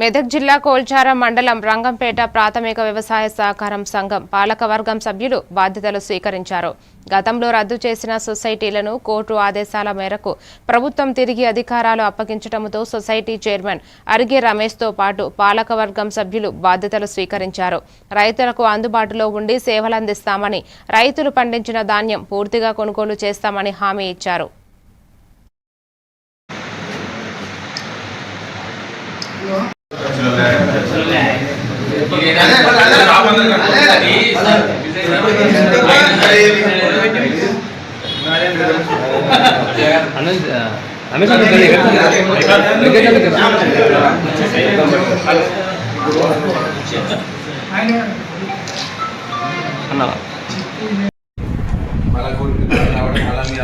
మెదక్ జిల్లా కోల్చారం మండలం రంగంపేట ప్రాథమిక వ్యవసాయ సహకారం సంఘం పాలకవర్గం సభ్యులు బాధ్యతలు స్వీకరించారు. గతంలో రద్దు చేసిన సొసైటీలను కోర్టు ఆదేశాల మేరకు ప్రభుత్వం తిరిగి అధికారాలు అప్పగించడంతో సొసైటీ చైర్మన్ అరిగే రమేష్తో పాటు పాలకవర్గం సభ్యులు బాధ్యతలు స్వీకరించారు. రైతులకు అందుబాటులో ఉండి సేవలందిస్తామని, రైతులు పండించిన ధాన్యం పూర్తిగా కొనుగోలు చేస్తామని హామీ ఇచ్చారు.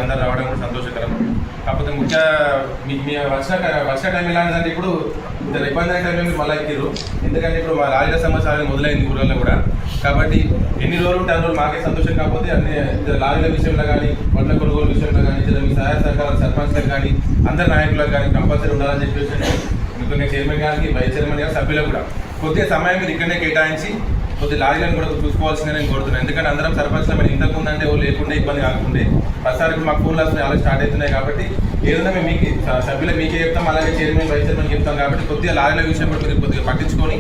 అందరూ రావడం కూడా సంతోషకరం. కాకపోతే ముఖ్య మీ వర్ష టైం ఎలాంటిదంటే ఇప్పుడు ఇబ్బంది అయిన టైంలో మీరు మళ్ళీ ఎక్కిరు. ఎందుకంటే ఇప్పుడు మా రాజుల సమస్య మొదలైంది ఊళ్ళో కూడా. కాబట్టి ఎన్ని రోజులు ఉంటే అన్ని రోజులు మాకే సంతోషం. కాకపోతే అన్ని లారీల విషయంలో కానీ, వడ్ల కొనుగోలు విషయంలో కానీ, మీ సహాయ సహకారాల సర్పంచ్లకు కానీ, అందరి నాయకులకు కానీ కంపల్సరీ ఉండాలని చెప్పేసి మీకు నేను చైర్మన్ గారికి, వైస్ చైర్మన్ గారు, సభ్యులకు కూడా కొద్దిగా సమయం మీరు ఇక్కడనే కేటాయించి కొద్దిగా లారీలను కూడా చూసుకోవాల్సిందే నేను కోరుతున్నాను. ఎందుకంటే అందరం సర్పంచ్లో మరి ఇంతకు ముందంటే ఓ లేకుండా ఇబ్బంది కాకుండే ప్రతిసారి ఇప్పుడు మాకు ఫోన్లు వస్తున్నాయి, అలా స్టార్ట్ అవుతున్నాయి. కాబట్టి ఏదైనా మేము మీకు సభ్యులు మీకే చెప్తాం, అలాగే చైర్మన్, వైస్ చైర్మన్ చెప్తాం. కాబట్టి కొద్దిగా లారీల విషయం కూడా మీరు కొద్దిగా పట్టించుకొని